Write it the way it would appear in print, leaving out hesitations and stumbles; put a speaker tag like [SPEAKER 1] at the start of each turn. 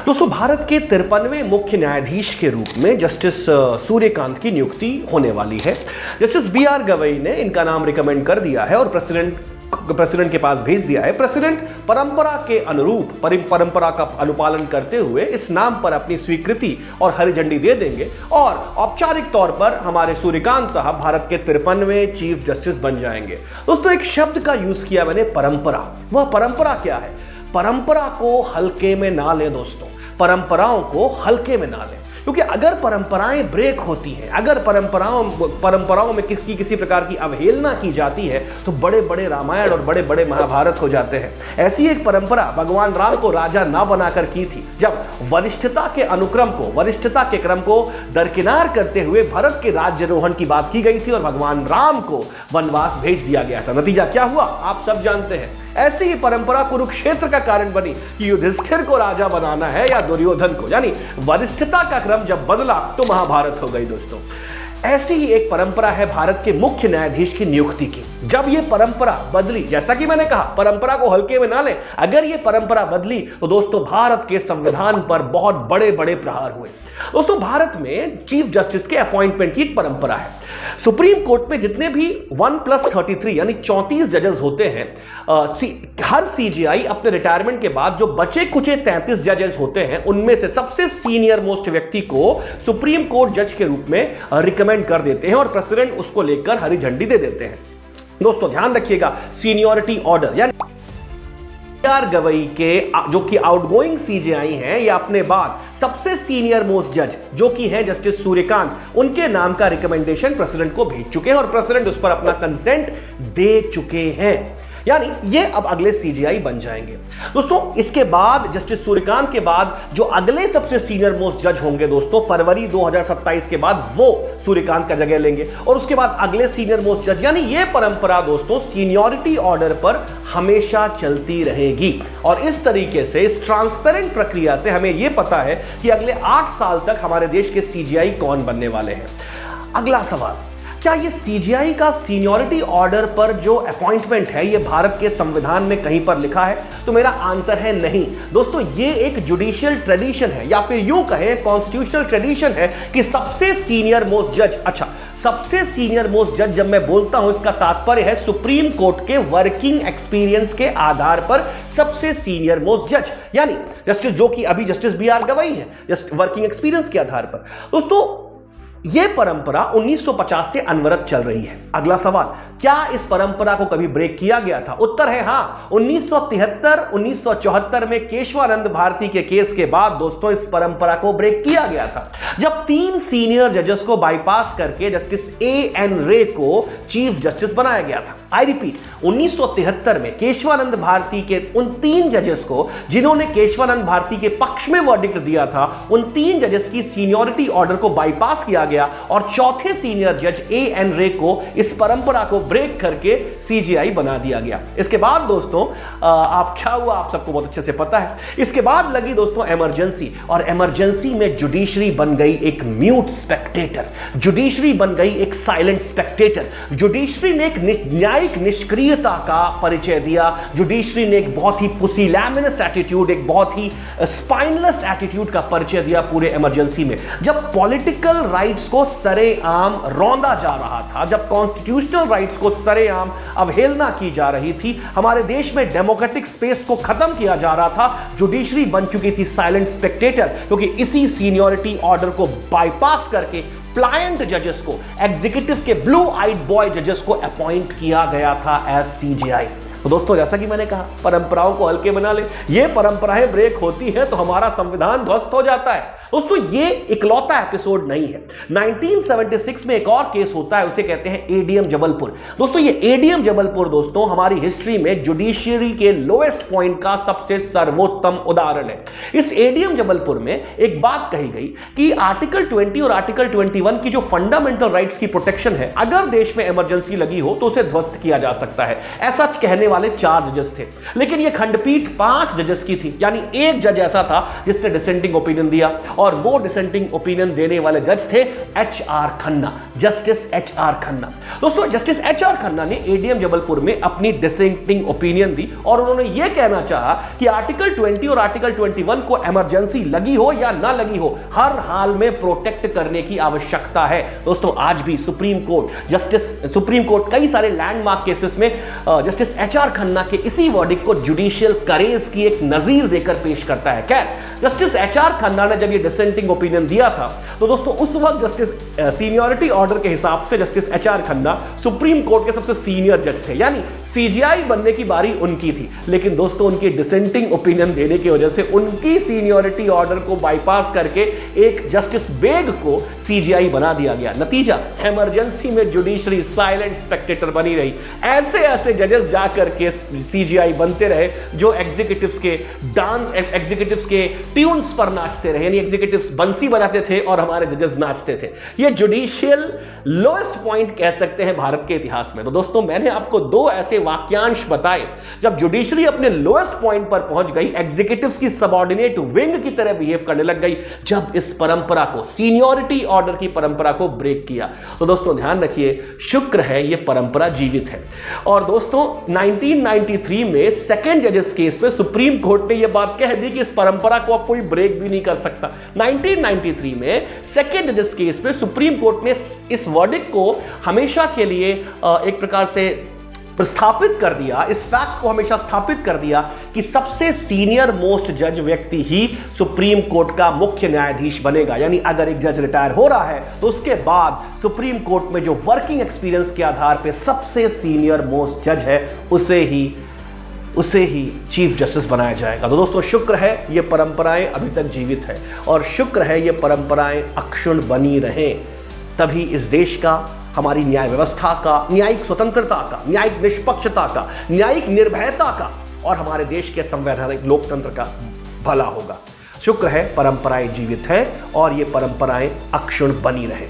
[SPEAKER 1] दोस्तों, भारत के 53वें मुख्य न्यायाधीश के रूप में जस्टिस सूर्यकांत की नियुक्ति होने वाली है। Justice B R. गवई ने इनका नाम रिकमेंड कर दिया है और प्रेसिडेंट के पास भेज दिया है। प्रेसिडेंट परंपरा के अनुरूप परंपरा का अनुपालन करते हुए इस नाम पर अपनी स्वीकृति और हरी झंडी दे देंगे और औपचारिक तौर पर हमारे सूर्यकांत साहब भारत के 53वें चीफ जस्टिस बन जाएंगे। दोस्तों, एक शब्द का यूज किया मैंने, परंपरा। वह परंपरा क्या है? परंपरा को हल्के में ना लें दोस्तों, परंपराओं को हल्के में ना लें, क्योंकि अगर परंपराएं ब्रेक होती हैं, अगर परंपराओं में किसी प्रकार की अवहेलना की जाती है तो बड़े बड़े रामायण और बड़े बड़े महाभारत हो जाते हैं। ऐसी एक परंपरा भगवान राम को राजा ना बनाकर की थी, जब वरिष्ठता के क्रम को दरकिनार करते हुए भरत के राज्यारोहण की बात की गई थी और भगवान राम को वनवास भेज दिया गया था। नतीजा क्या हुआ आप सब जानते हैं। ऐसी ही परंपरा कुरुक्षेत्र का कारण बनी कि युधिष्ठिर को राजा बनाना है या दुर्योधन को, यानी वरिष्ठता का क्रम जब बदला तो महाभारत हो गई दोस्तों। ऐसी ही एक परंपरा है भारत के मुख्य न्यायाधीश की नियुक्ति की। जब यह परंपरा बदली, जैसा कि मैंने कहा, परंपरा को हल्के में ना लें, अगर यह परंपरा बदली तो दोस्तों भारत के संविधान पर बहुत बड़े बड़े प्रहार हुए। दोस्तों, भारत में चीफ जस्टिस के अपॉइंटमेंट की एक परंपरा है। सुप्रीम कोर्ट में जितने भी 1+33 यानी 34 जजेस होते हैं, हर सीजेआई अपने रिटायरमेंट के बाद जो बचे कुचे 33 जजेस होते हैं, उनमें से सबसे सीनियर मोस्ट व्यक्ति को सुप्रीम कोर्ट जज के रूप में रिकमेंड कर देते हैं और प्रेसिडेंट उसको लेकर हरी झंडी दे देते हैं। दोस्तों ध्यान रखिएगा, सीनियरिटी ऑर्डर यानी बी.आर. गवई के जो कि आउटगोइंग सीजेआई हैं या अपने बाद सबसे सीनियर मोस्ट जज जो कि है जस्टिस सूर्यकांत, उनके नाम का रिकमेंडेशन प्रेसिडेंट को भेज चुके हैं और प्रेसिडेंट उस पर अपना कंसेंट दे चुके हैं, यानी ये अब अगले सीजेआई बन जाएंगे। दोस्तों, इसके बाद जस्टिस सूर्यकांत के बाद जो अगले सबसे सीनियर मोस्ट जज होंगे दोस्तों, फरवरी 2027 के बाद वो सूर्यकांत का जगह लेंगे और उसके बाद अगले सीनियर मोस्ट जज, यानी ये परंपरा दोस्तों सीनियरिटी ऑर्डर पर हमेशा चलती रहेगी। और इस तरीके से, इस ट्रांसपेरेंट प्रक्रिया से हमें यह पता है कि अगले 8 साल तक हमारे देश के सीजेआई कौन बनने वाले हैं। अगला सवाल, क्या ये सीजेआई का सीनियरिटी ऑर्डर पर जो अपॉइंटमेंट है ये भारत के संविधान में कहीं पर लिखा है? तो मेरा आंसर है नहीं दोस्तों। ये एक जुडिशियल ट्रेडिशन है या फिर यूं कहें कॉन्स्टिट्यूशनल ट्रेडिशन है कि सबसे सीनियर मोस्ट जज, अच्छा सबसे सीनियर मोस्ट जज जब मैं बोलता हूं इसका तात्पर्य है सुप्रीम कोर्ट के वर्किंग एक्सपीरियंस के आधार पर सबसे सीनियर मोस्ट जज, यानी जस्टिस जो कि अभी जस्टिस बी.आर. गवई है, जस्ट वर्किंग एक्सपीरियंस के आधार पर। दोस्तों, यह परंपरा 1950 से अनवरत चल रही है। अगला सवाल, क्या इस परंपरा को कभी ब्रेक किया गया था? उत्तर है हां। 1973-1974 में केशवानंद भारती के केस के बाद दोस्तों इस परंपरा को ब्रेक किया गया था, जब 3 सीनियर जजेस को बाईपास करके जस्टिस ए.एन. रे को चीफ जस्टिस बनाया गया था। आई रिपीट, 1973 में केशवानंद भारती के उन 3 जजेस को जिन्होंने केशवानंद भारती के पक्ष में वर्डिक्ट दिया था, उन 3 जजेस की सीनियरिटी ऑर्डर को बाईपास किया गया और चौथे सीनियर जज ए.एन. रे को इस परंपरा को ब्रेक करके सीजेआई बना दिया गया। इसके बाद दोस्तों आप क्या हुआ आप सबको बहुत अच्छे से पता है। इसके बाद लगी दोस्तों इमरजेंसी, और इमरजेंसी में जुडिशरी बन गई एक म्यूट स्पेक्टेटर, जुडिशरी बन गई एक साइलेंट स्पेक्टेटर। जुडिशरी ने एक न्यायिक निष्क्रियता का परिचय दिया। जुडिशरी ने एक बहुत ही पुसिलैमिनस एटीट्यूड, एक बहुत ही स्पाइनलेस एटीट्यूड का परिचय दिया पूरे इमरजेंसी में। जब पॉलिटिकल राइट्स को सरेआम रौंदा जा रहा था, जब कॉन्स्टिट्यूशनल राइट्स को सरेआम अवहेलना की जा रही थी, हमारे देश में डेमोक्रेटिक स्पेस को खत्म किया जा रहा था, जुडिशरी बन चुकी थी साइलेंट स्पेक्टेटर, क्योंकि इसी सीनियरिटी ऑर्डर को बाईपास करके प्लायंट जजेस को, एग्जीक्यूटिव के ब्लू आइड बॉय जजेस को अपॉइंट किया गया था एज सीजेआई। तो दोस्तों जैसा कि मैंने कहा, परंपराओं को हल्के बना ले, ये परंपराएं ब्रेक होती हैं तो हमारा संविधान ध्वस्त हो जाता है। दोस्तों ये इकलौता एपिसोड नहीं है। 1976 में एक और केस होता है, उसे कहते हैं एडीएम जबलपुर। दोस्तों ये एडीएम जबलपुर दोस्तों हमारी हिस्ट्री में जुडिशियरी के लोएस्ट पॉइंट का सबसे सर्वोत्तम उदाहरण है। इस एडीएम जबलपुर में एक बात कही गई कि आर्टिकल 20 और आर्टिकल 21 की जो फंडामेंटल राइट्स की प्रोटेक्शन है, अगर देश में इमरजेंसी लगी हो तो उसे ध्वस्त किया जा सकता है। ऐसा कहने वाले 4 जजेस थे, लेकिन यह खंडपीठ 5 जजेस की थी, यानी एक जज ऐसा था जिसने डिसेंटिंग ओपिनियन दिया, और वो डिसेंटिंग ओपिनियन देने वाले जज थे HR Khanna, justice HR Khanna. दोस्तों, जस्टिस HR खन्ना ने ADM जबलपुर में अपनी डिसेंटिंग ओपिनियन दी और उन्होंने यह कहना चाहा कि आर्टिकल 20 और आर्टिकल 21 को इमरजेंसी लगी हो या ना लगी हो, हर हाल में प्रोटेक्ट करने की आवश्यकता है। दोस्तों, आज भी सुप्रीम कोर्ट कई सारे लैंडमार्क केसेस में जस्टिस HR खन्ना के इसी वर्डिक्ट को जुडिशियल करेज की एक नजीर देकर पेश करता है। क्या जस्टिस HR खन्ना ने जब ये डिसेंटिंग ओपिनियन दिया था, तो दोस्तों उस वक्त जस्टिस सीनियरिटी ऑर्डर के हिसाब से justice HR Khanna supreme court के सबसे सीनियर जज थे, यानी CJI बनने की बारी उनकी थी। लेकिन दोस्तों, उनकी डिसेंटिंग ओपिनियन देने की वजह से उनकी सीनियरिटी ऑर्डर को बाईपास करके एक जस्टिस बेग को CJI बना दिया गया। नतीजा, इमरजेंसी में जुडिशरी साइलेंट स्पेक्टेटर बनी रही। ऐसे ऐसे जजेस जाकर के CJI बनते रहे जो एग्जीक्यूटिव्स के ट्यून्स पर नाचते रहे, यानी एग्जीक्यूटिव्स बंसी बजाते थे और हमारे जजेस नाचते थे। ये जुडिशियल लोएस्ट पॉइंट कह सकते हैं भारत के इतिहास में। तो दोस्तों, मैंने आपको 2 ऐसे वाक्यांश बताए जब जुडिशरी अपने लोएस्ट पॉइंट पर पहुंच गई, एग्जीक्यूटिव्स की सबऑर्डिनेट विंग की तरह बिहेव करने लग गई, जब इस परंपरा को, सीनियरिटी ऑर्डर की परंपरा को ब्रेक किया। तो दोस्तों ध्यान रखिए, शुक्र है ये परंपरा जीवित है। और दोस्तों, 1993 में सेकंड जजेस केस में सुप्रीम कोर्ट ने यह बात कह दी कि इस परंपरा को अब कोई ब्रेक भी नहीं कर सकता। 1993 में सेकंड जजेस केस में सुप्रीम कोर्ट ने इस वर्डिक्ट को हमेशा के लिए एक प्रकार से स्थापित कर दिया, इस फैक्ट को हमेशा स्थापित कर दिया कि सबसे सीनियर मोस्ट जज व्यक्ति ही सुप्रीम कोर्ट का मुख्य न्यायाधीश बनेगा। यानी अगर एक जज रिटायर हो रहा है तो उसके बाद सुप्रीम कोर्ट में जो वर्किंग एक्सपीरियंस के आधार पर सबसे सीनियर मोस्ट जज है, उसे ही चीफ जस्टिस बनाया जाएगा। तो दोस्तों, शुक्र है ये परंपराएं अभी तक जीवित है, और शुक्र है ये परंपराएं अक्षुण्ण बनी रहें, तभी इस देश का, हमारी न्याय व्यवस्था का, न्यायिक स्वतंत्रता का, न्यायिक निष्पक्षता का, न्यायिक निर्भयता का और हमारे देश के संवैधानिक लोकतंत्र का भला होगा। शुक्र है परंपराएं जीवित हैं और ये परंपराएं अक्षुण्ण बनी रहें।